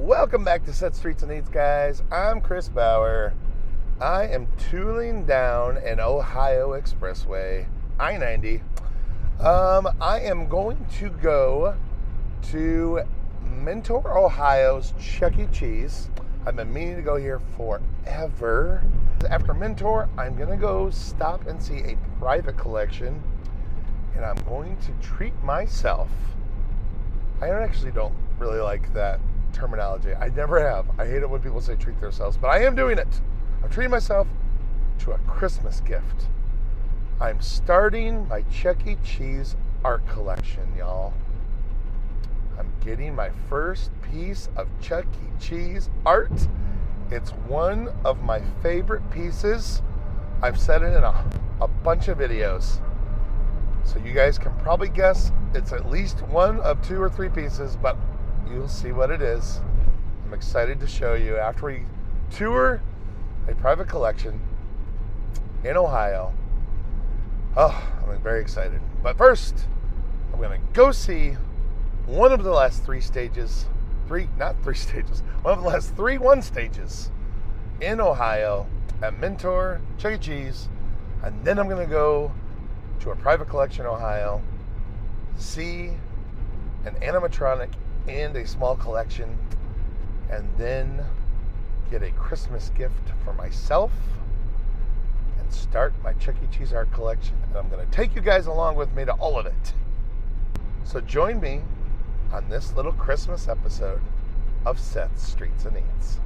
Welcome back to Set Streets and Eats, guys. I'm Chris Bauer. I am tooling down an Ohio expressway, I-90. I am going to go to Mentor, Ohio's Chuck E. Cheese. I've been meaning to go here forever. After Mentor, I'm going to go stop and see a private collection, and I'm going to treat myself. I actually don't really like that terminology. I never have. I hate it when people say treat themselves, but I am doing it. I'm treating myself to a Christmas gift. I'm starting my Chuck E. Cheese art collection, y'all. I'm getting my first piece of Chuck E. Cheese art. It's one of my favorite pieces. I've said it in a bunch of videos. So you guys can probably guess it's at least one of 2 or 3 pieces, but you'll see what it is. I'm excited to show you after we tour a private collection in Ohio. Oh, I'm very excited. But first, I'm going to go see one of the last 3 stages. Not 3 stages. One of the last 3 stages in Ohio at Mentor, Chuck E. Cheese. And then I'm going to go to a private collection in Ohio, see an animatronic and a small collection, and then get a Christmas gift for myself and start my Chuck E. Cheese art collection. And I'm going to take you guys along with me to all of it. So join me on this little Christmas episode of Set Streets and Eats.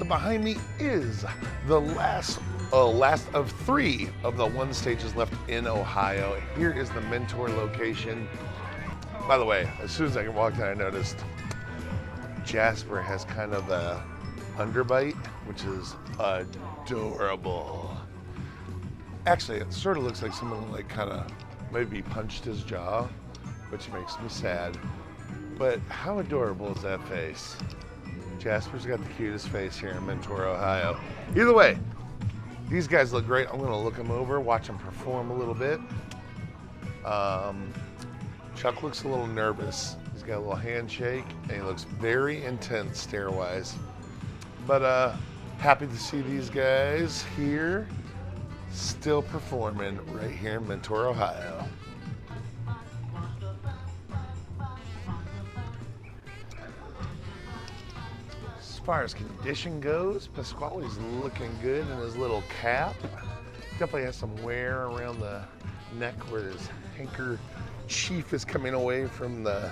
Behind me is the last of 3 of the 1 stages left in Ohio. Here is the Mentor location. By the way, as soon as I walked in, I noticed Jasper has kind of a underbite, which is adorable. Actually, it sort of looks like someone kind of maybe punched his jaw, which makes me sad. But how adorable is that face? Jasper's got the cutest face here in Mentor, Ohio. Either way, these guys look great. I'm going to look them over, watch them perform a little bit. Chuck looks a little nervous. He's got a little handshake, and he looks very intense stare-wise. But happy to see these guys here, still performing right here in Mentor, Ohio. As far as condition goes, Pasquale's looking good in his little cap. Definitely has some wear around the neck where his handkerchief is coming away from the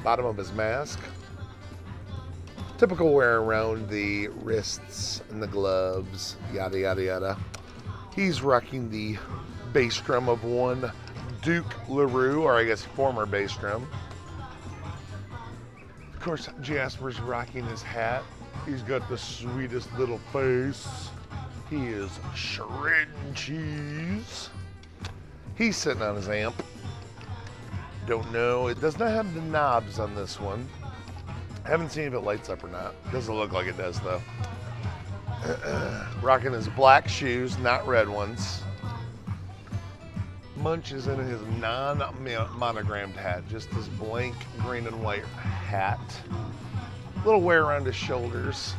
bottom of his mask. Typical wear around the wrists and the gloves, yada, yada, yada. He's rocking the bass drum of one Duke LaRue, or I guess former bass drum. Of course, Jasper's rocking his hat. He's got the sweetest little face. He is shredding cheese. He's sitting on his amp. Don't know. It does not have the knobs on this one. Haven't seen if it lights up or not. Doesn't look like it does, though. Rocking his black shoes, not red ones. Munch is in his non-monogrammed hat, just his blank green and white hat. Little wear around his shoulders.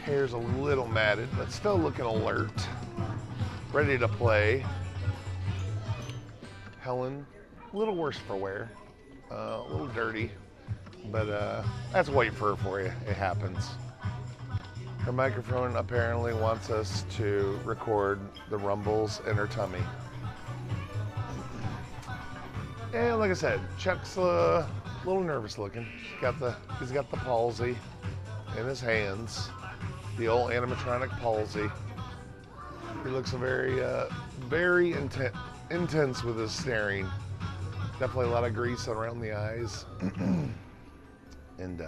Hair's a little matted, but still looking alert. Ready to play. Helen, a little worse for wear. A little dirty, but that's white fur for you. It happens. Her microphone apparently wants us to record the rumbles in her tummy. And like I said, Chuck's a little nervous looking. He's got the palsy in his hands, the old animatronic palsy. He looks very intense with his staring. Definitely a lot of grease around the eyes. And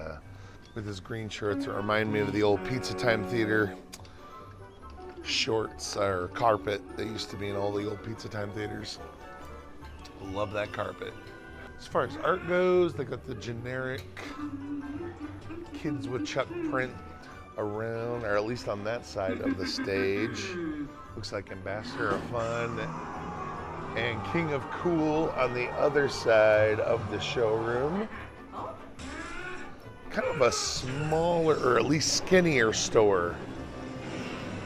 with his green shorts that remind me of the old Pizza Time Theater shorts or carpet that used to be in all the old Pizza Time theaters. Love that carpet. As far as art goes, they got the generic Kids with Chuck print around, or at least on that side of the stage. Looks like Ambassador of Fun and King of Cool on the other side of the showroom. Kind of a smaller, or at least skinnier store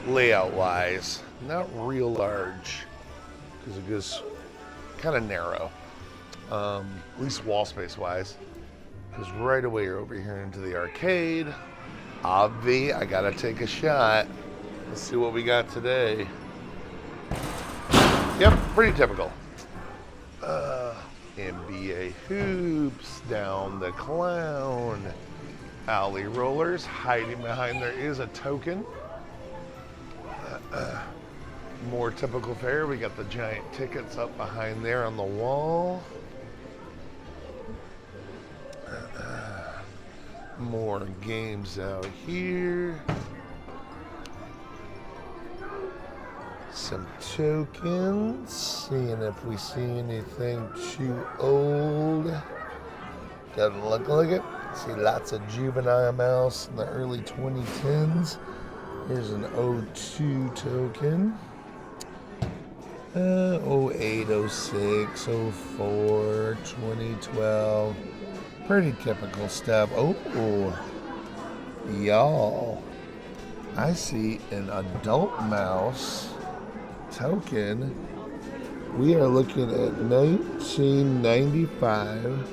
layout-wise. Not real large, because it goes kind of narrow, at least wall space-wise. Because right away you're over here into the arcade. Obvi, I gotta take a shot. Let's see what we got today. Yep, pretty typical. NBA hoops, down the clown. Alley rollers, hiding behind there is a token. More typical fare, we got the giant tickets up behind there on the wall. More games out here. Some tokens. Seeing if we see anything too old. Doesn't look like it. See lots of juvenile mouse in the early 2010s. Here's an 02 token. 08, 06, 04, 2012. Pretty typical stuff. Oh, y'all. I see an adult mouse token. We are looking at 1995.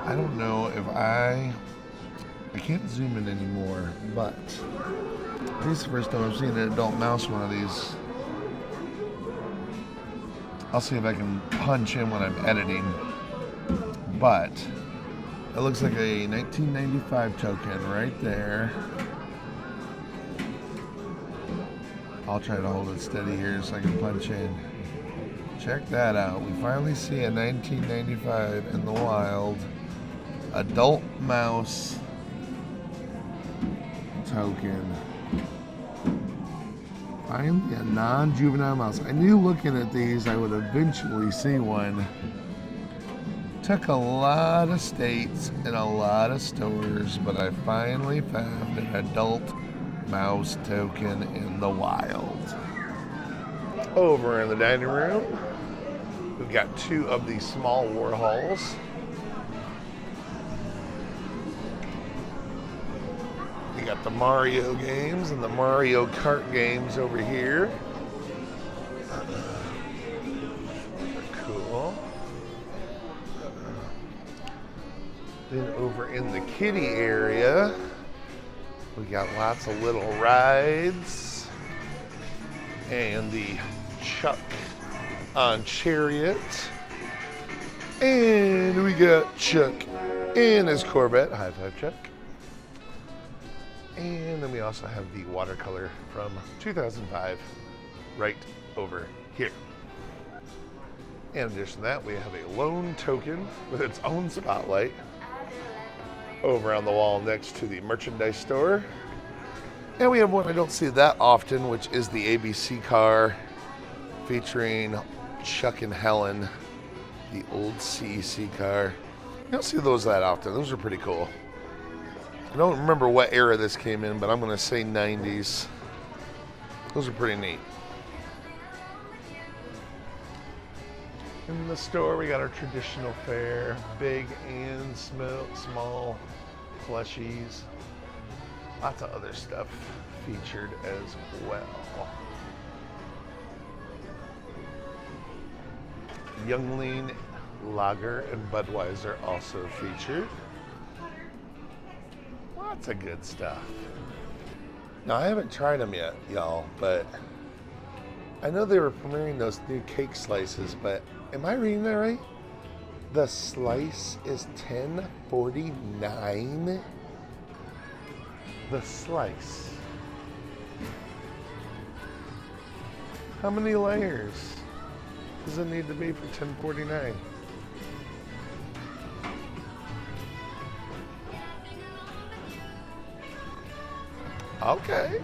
I don't know if I can't zoom in anymore, but this is the first time I've seen an adult mouse one of these. I'll see if I can punch in when I'm editing, but it looks like a 1995 token right there. I'll try to hold it steady here so I can punch in. Check that out. We finally see a 1995 in the wild adult mouse token. Finally a non-juvenile mouse. I knew looking at these I would eventually see one. Took a lot of states and a lot of stores, but I finally found an adult mouse token in the wild. Over in the dining room, we've got two of these small Warhols. We got the Mario games and the Mario Kart games over here. Cool. Then over in the kiddie area, we got lots of little rides and the Chuck on Chariot. And we got Chuck in his Corvette. High five, Chuck. And then we also have the watercolor from 2005 right over here. In addition to that, we have a lone token with its own spotlight over on the wall next to the merchandise store. And we have one I don't see that often, which is the ABC car featuring Chuck and Helen, the old CEC car. You don't see those that often. Those are pretty cool. I don't remember what era this came in, but I'm going to say 90s. Those are pretty neat. In the store, we got our traditional fare, big and small plushies. Lots of other stuff featured as well. Youngling, Lager, and Budweiser also featured. Lots of good stuff. Now, I haven't tried them yet, y'all, but I know they were premiering those new cake slices, but am I reading that right? The slice is $10.49. The slice. How many layers does it need to be for $10.49? Okay.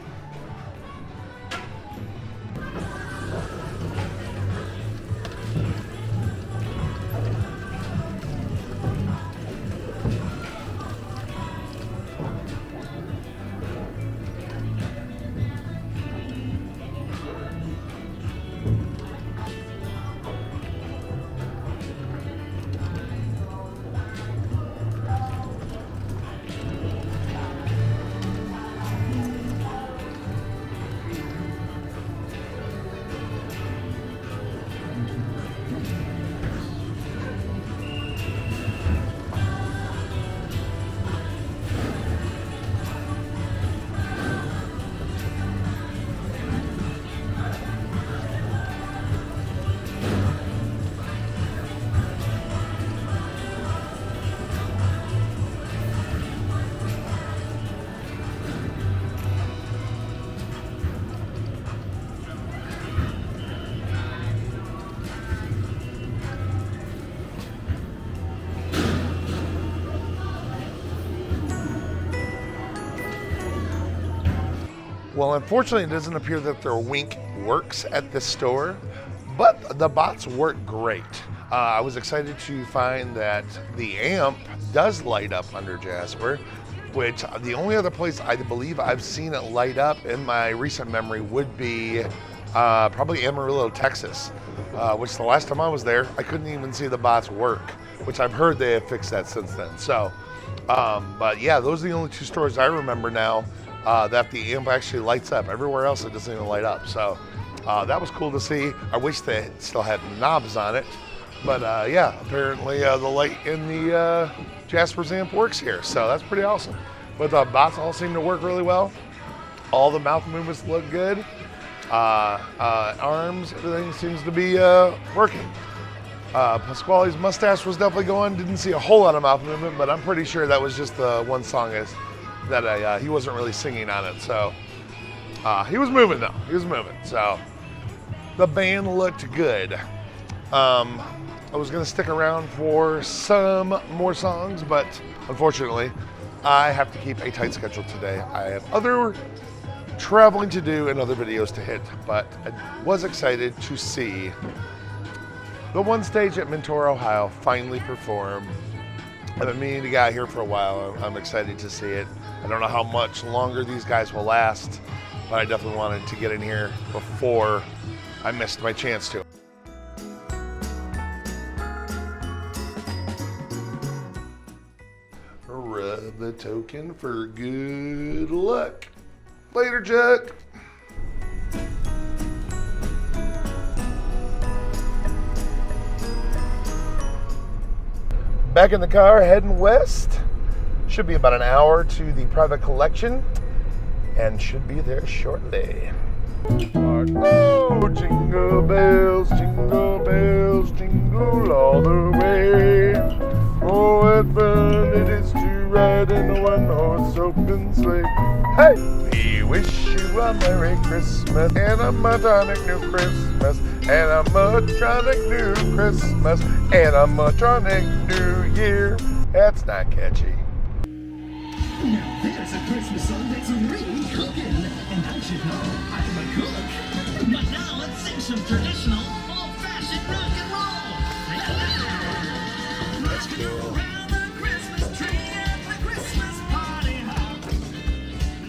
Well, unfortunately, it doesn't appear that their wink works at this store, but the bots work great. I was excited to find that the amp does light up under Jasper, which the only other place I believe I've seen it light up in my recent memory would be probably Amarillo, Texas, which the last time I was there, I couldn't even see the bots work, which I've heard they have fixed that since then. So, but yeah, those are the only two stores I remember now that the amp actually lights up. Everywhere else, it doesn't even light up. So that was cool to see. I wish they still had knobs on it. But yeah, apparently the light in the Jasper's amp works here. So that's pretty awesome. But the bots all seem to work really well. All the mouth movements look good. Arms, everything seems to be working. Pasquale's mustache was definitely going. Didn't see a whole lot of mouth movement, but I'm pretty sure that was just the one song that he wasn't really singing on it. So he was moving though. He was moving. So the band looked good. I was gonna stick around for some more songs, but unfortunately, I have to keep a tight schedule today. I have other traveling to do and other videos to hit, but I was excited to see the one stage at Mentor, Ohio finally perform. I've been meaning to get out here for a while. I'm excited to see it. I don't know how much longer these guys will last, but I definitely wanted to get in here before I missed my chance to. Rub the token for good luck. Later, Chuck. Back in the car, heading west. Should be about an hour to the private collection, and should be there shortly. Oh, jingle bells, jingle all the way. Oh, what fun it is to ride in a one-horse open sleigh. Hey! We wish you a Merry Christmas and a Animatronic New Christmas and a Animatronic New Christmas and a Animatronic New Year. That's not catchy. Now there's a Christmas song that's really cooking, and I should know I'm a cook. But now let's sing some traditional, old-fashioned rock and roll. Let's go. Around the Christmas tree at the Christmas party hop.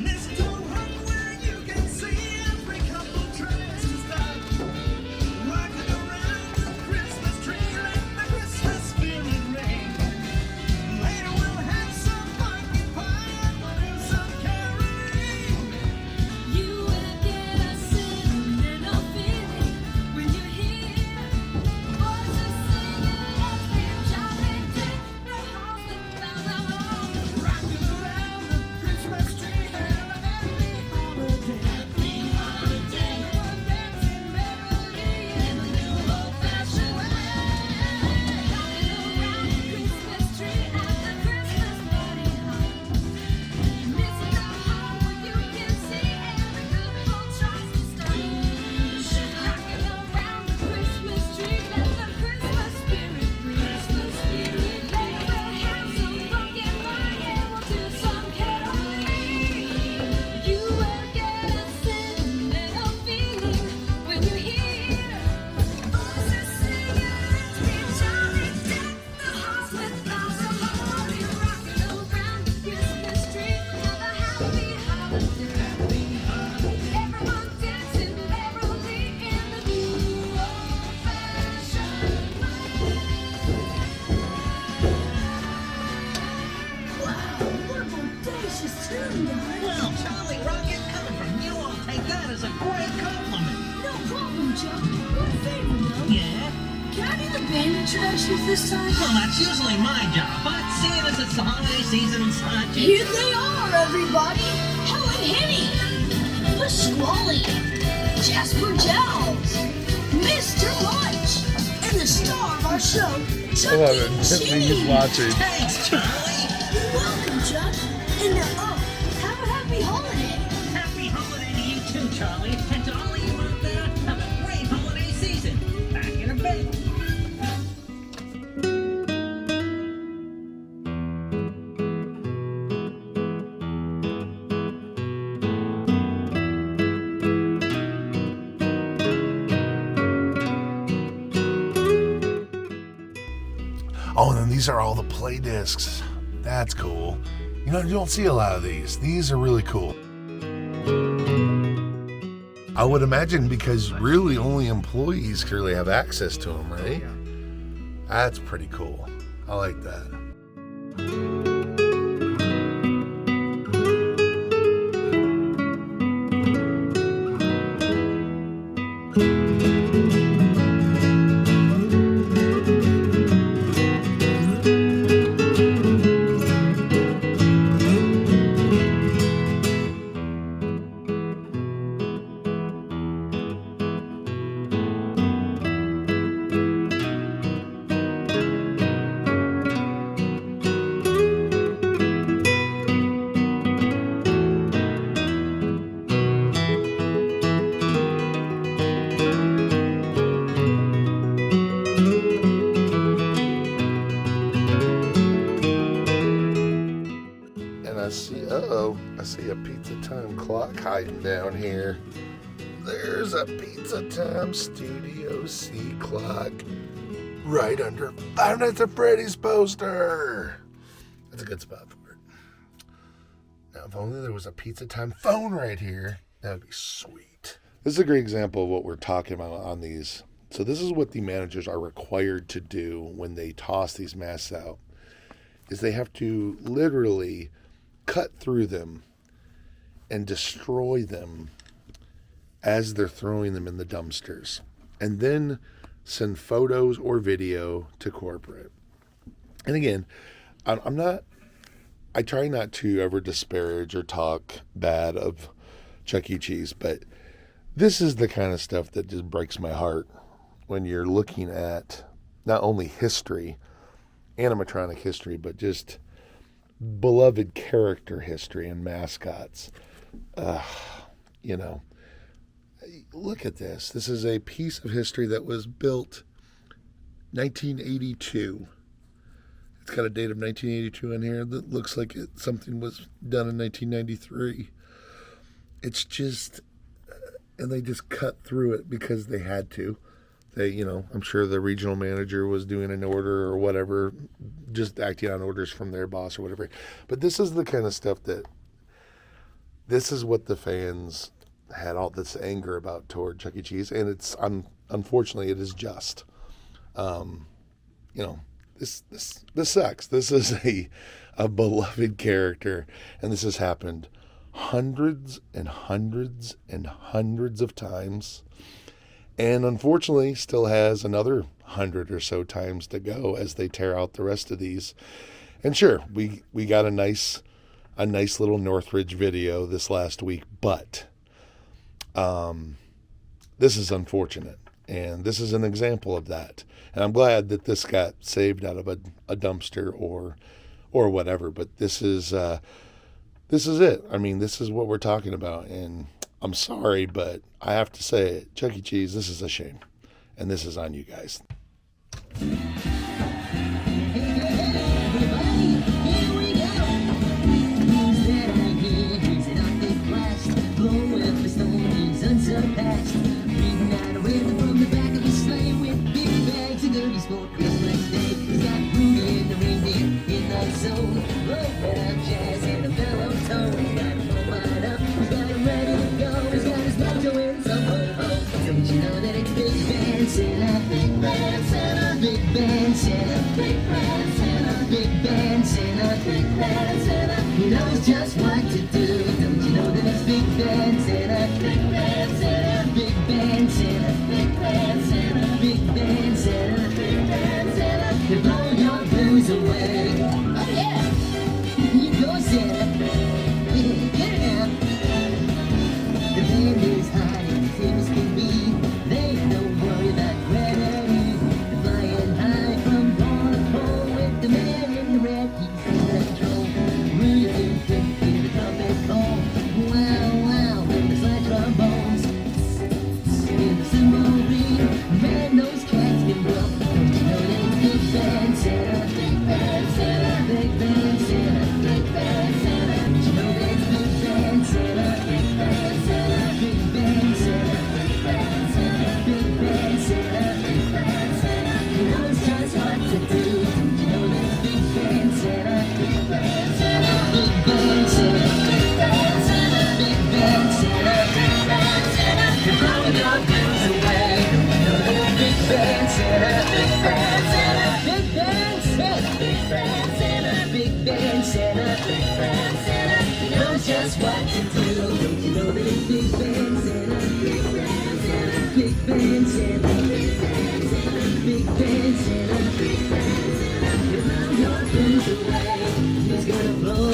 This is a home where you can see every couple tries to stop. Rocking around the Christmas tree, let the Christmas feeling ring. Later we'll have some pumpkin pie and we'll do some caroling. You will get us sitting in a feeling. We delicious too, guys. Well, Charlie Rocket, coming from you, I'll take that as a great compliment. No problem, Chuck. One favor, though. Yeah? Can I do the band introductions this time? Well, that's usually my job, but seeing as it's the holiday season and such... Here they are, everybody. Helen Henny, Pasquale, Jasper Jowls, Mr. Lunch, and the star of our show, Chuck E. Cheese. watching. Thanks, Charlie. Welcome, Chuck. And now, have a happy holiday. Happy holiday to you too, Charlie. And to all of you out there, have a great holiday season. Back in a bit. Oh, and then these are all the play discs. That's cool. You know, you don't see a lot of these. These are really cool. I would imagine because really only employees can really have access to them, right? That's pretty cool. I like that. I see a Pizza Time clock hiding down here. There's a Pizza Time Studio C clock right under Five Nights at Freddy's poster. That's a good spot for it. Now, if only there was a Pizza Time phone right here, that would be sweet. This is a great example of what we're talking about on these. So this is what the managers are required to do when they toss these masks out, is they have to literally cut through them and destroy them as they're throwing them in the dumpsters, and then send photos or video to corporate. And again, I try not to ever disparage or talk bad of Chuck E. Cheese, but this is the kind of stuff that just breaks my heart when you're looking at not only history, animatronic history, but just beloved character history and mascots. You know, look at this. This is a piece of history that was built 1982. It's got a date of 1982 in here that looks like something was done in 1993. It's just, and they just cut through it because they had to. They, you know, I'm sure the regional manager was doing an order or whatever, just acting on orders from their boss or whatever. But this is the kind of stuff that, this is what the fans had all this anger about toward Chuck E. Cheese, and it's, unfortunately, it is just. You know, this sucks. This is a beloved character, and this has happened hundreds and hundreds and hundreds of times. And unfortunately, still has another 100 or so times to go as they tear out the rest of these. And sure, we got a nice little Northridge video this last week, but this is unfortunate, and this is an example of that. And I'm glad that this got saved out of a dumpster or whatever. But this is it. I mean, this is what we're talking about, and I'm sorry, but I have to say it. Chuck E. Cheese, this is a shame. And this is on you guys. Big band, He knows just what to do. Don't you know that it's Big Band Santa? Big Band Santa. Big Band Santa. Big Band Santa. Big Band Santa. Big Band Santa. He'll blow your blues away. Oh yeah. Here you go, Santa. Get it now. The band is high and things can be. They don't worry about gravity. They're flying high from pole to pole with the man in the red. He's in control. Really think hear the trumpet call. Wow, wow, from the slide trombones. In the submarine, man, those cats can blow. Don't you know that it's Big Band Santa? Big Band Santa. Big Band Santa. Big Band Santa. Don't you know that it's Big Band Santa? Big Band Santa. Big Band Santa. Big Band Santa. Big Band Santa. Big Band Santa. He knows just what to do. Don't you know that it's Big Band Santa? Big Band Santa. Big Band Santa. Big Band Santa. Big Band Santa. Big Band Santa. You're blowing your blues away. Don't you know that it's Big Band Santa? Big Band Santa. Big Band Santa. Big Band Santa. Big Band Santa. Big Band Santa. He knows just what to do. Don't you know that it's Big Band Santa? Big Band Santa. Big Band Santa. Big Band Santa. Big Band Santa. Big Band Santa. You blow your blues away. He's gonna blow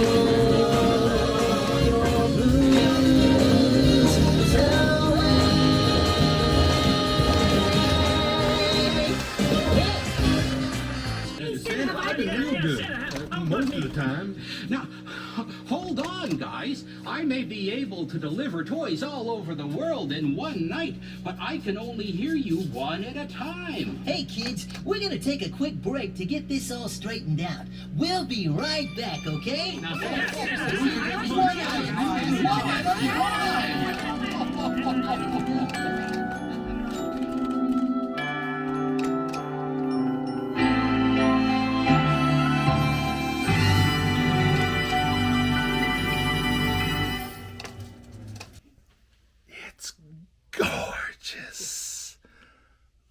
your blues away. Santa, I've been real good. Most of the time. Now, hold on, guys. I may be able to deliver toys all over the world in one night, but I can only hear you one at a time. Hey kids, we're gonna take a quick break to get this all straightened out. We'll be right back, okay? It's gorgeous.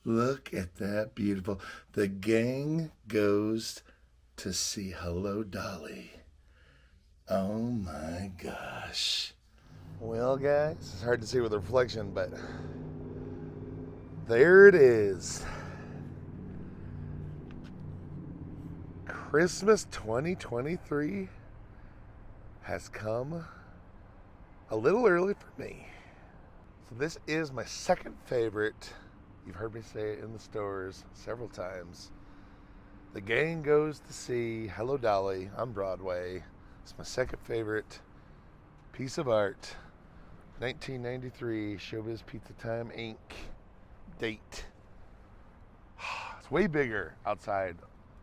Look at that beautiful. The gang goes to see Hello Dolly. Oh my gosh. Well, guys, it's hard to see with the reflection, but there it is. Christmas 2023 has come a little early for me. So this is my second favorite. You've heard me say it in the stores several times. The gang goes to see Hello Dolly on Broadway. It's my second favorite piece of art. 1993 Showbiz Pizza Time Inc. date. It's way bigger outside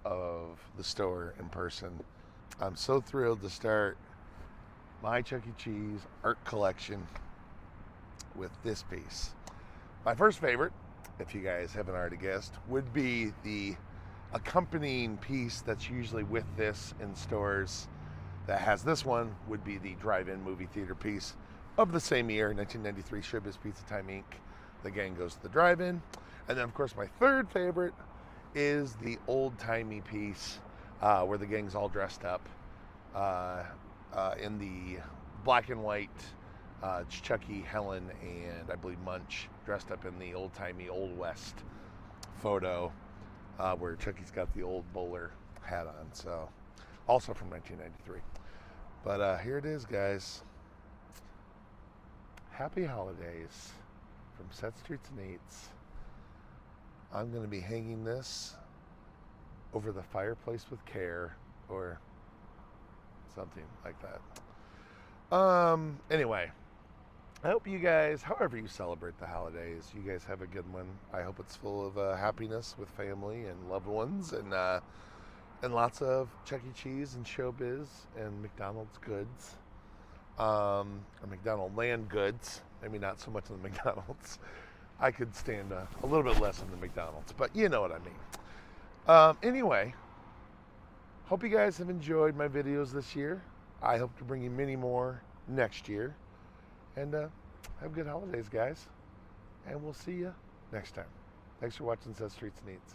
of the store in person. I'm so thrilled to start my Chuck E. Cheese art collection with this piece. My first favorite, if you guys haven't already guessed, would be the accompanying piece that's usually with this in stores that has this one, would be the drive-in movie theater piece of the same year, 1993 Showbiz Pizza Time Inc. The gang goes to the drive-in. And then of course my third favorite is the old-timey piece where the gang's all dressed up in the black and white Chucky, Helen, and I believe Munch dressed up in the old-timey Old West photo where Chucky's got the old bowler hat on. So also from 1993. But here it is, guys. Happy holidays from Set Streets and Eats. I'm going to be hanging this over the fireplace with care, or something like that. Anyway, I hope you guys, however you celebrate the holidays, you guys have a good one. I hope it's full of happiness with family and loved ones, and lots of Chuck E. Cheese and Showbiz and McDonald's goods. Or McDonald land goods. Maybe not so much in the McDonald's. I could stand a little bit less in the McDonald's, but you know what I mean. Anyway, hope you guys have enjoyed my videos this year. I hope to bring you many more next year. And have good holidays, guys. And we'll see you next time. Thanks for watching Set Streets and Eats.